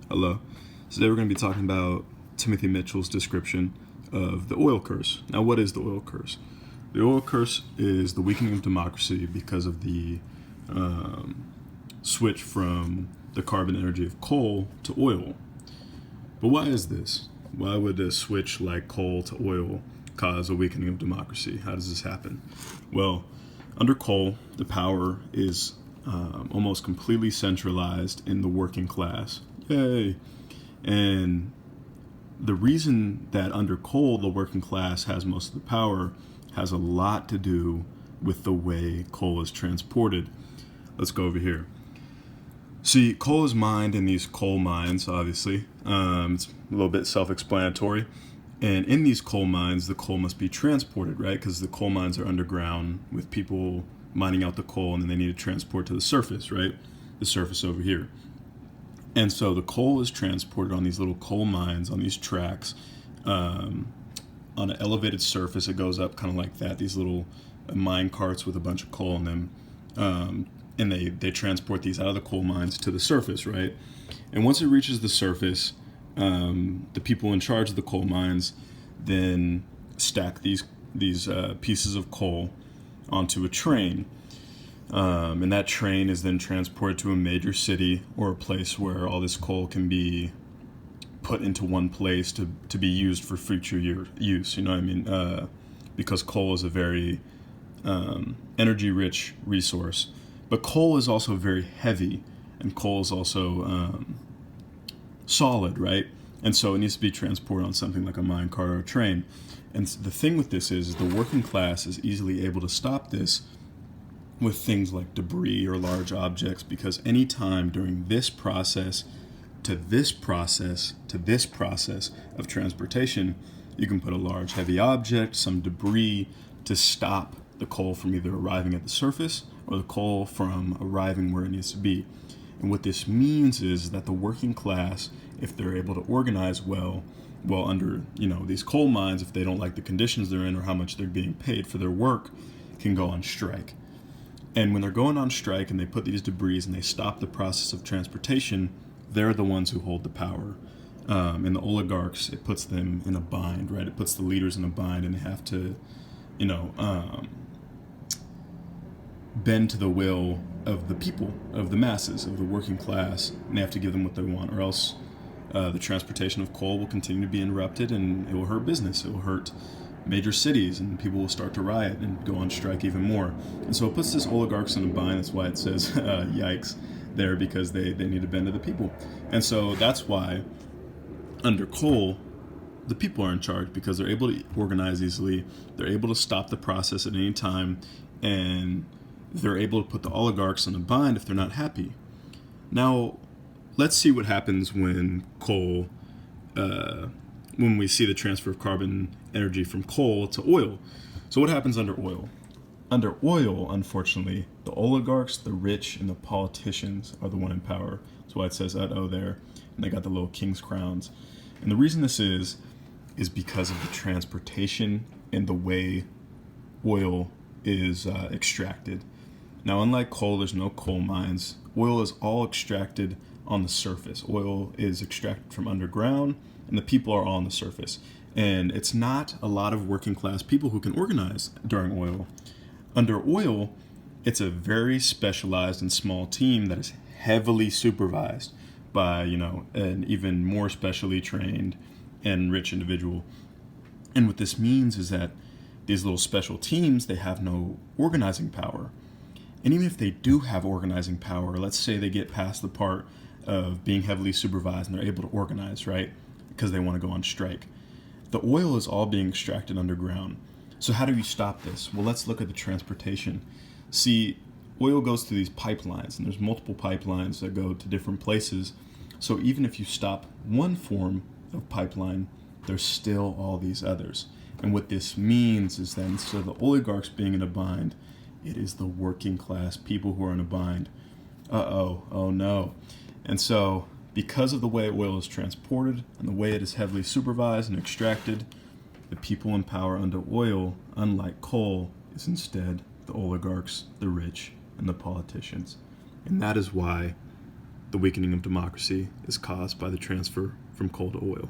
Hello. Today we're going to be talking about Timothy Mitchell's description of the oil curse. Now, what is the oil curse? The oil curse is the weakening of democracy because of the switch from the carbon energy of coal to oil. But why is this? Why would a switch like coal to oil cause a weakening of democracy? How does this happen? Well, under coal, the power is almost completely centralized in the working class. Yay! And the reason that under coal the working class has most of the power has a lot to do with the way coal is transported. Let's go over here. See, coal is mined in these coal mines, obviously. It's a little bit self-explanatory. And in these coal mines, the coal must be transported, right? Because the coal mines are underground with people mining out the coal, and then they need to transport to the surface, right? The surface over here. And so the coal is transported on these little coal mines, on these tracks, on an elevated surface. It goes up kind of like that, these little mine carts with a bunch of coal in them. And they transport these out of the coal mines to the surface, right? And once it reaches the surface, the people in charge of the coal mines then stack these pieces of coal onto a train. And that train is then transported to a major city or a place where all this coal can be put into one place to be used for future use. You know what I mean? Because coal is a very energy-rich resource. But coal is also very heavy, and coal is also solid, right? And so it needs to be transported on something like a mine cart or a train. And the thing with this is the working class is easily able to stop this with things like debris or large objects, because any time during this process to this process to this process of transportation, you can put a large heavy object, some debris, to stop the coal from either arriving at the surface or the coal from arriving where it needs to be. And what this means is that the working class, if they're able to organize well under these coal mines, if they don't like the conditions they're in or how much they're being paid for their work, can go on strike. And when they're going on strike and they put these debris and they stop the process of transportation, they're the ones who hold the power. And the oligarchs, it puts them in a bind, right? It puts the leaders in a bind, and they have to, bend to the will of the people, of the masses, of the working class, and they have to give them what they want, or else the transportation of coal will continue to be interrupted, and it will hurt business. It will hurt major cities, and people will start to riot and go on strike even more. And so it puts this oligarchs in a bind. That's why it says yikes there, because they need to bend to the people. And so that's why under coal, the people are in charge, because they're able to organize easily, they're able to stop the process at any time, and they're able to put the oligarchs in a bind if they're not happy. Now, let's see what happens when coal when we see the transfer of carbon energy from coal to oil. So what happens under oil? Under oil, unfortunately, the oligarchs, the rich, and the politicians are the one in power. That's why it says "uh-oh" there, and they got the little king's crowns. And the reason this is because of the transportation and the way oil is extracted. Now, unlike coal, there's no coal mines. Oil is all extracted on the surface. Oil is extracted from underground, and the people are all on the surface. And it's not a lot of working class people who can organize during oil. Under oil, it's a very specialized and small team that is heavily supervised by, an even more specially trained and rich individual. And what this means is that these little special teams, they have no organizing power. And even if they do have organizing power, let's say they get past the part of being heavily supervised and they're able to organize, right? Because they want to go on strike. The oil is all being extracted underground. So how do you stop this? Well, let's look at the transportation. See, oil goes through these pipelines, and there's multiple pipelines that go to different places. So even if you stop one form of pipeline, there's still all these others. And what this means is that instead of the oligarchs being in a bind, it is the working class people who are in a bind. Oh no. And so, because of the way oil is transported and the way it is heavily supervised and extracted, the people in power under oil, unlike coal, is instead the oligarchs, the rich, and the politicians. And that is why the weakening of democracy is caused by the transfer from coal to oil.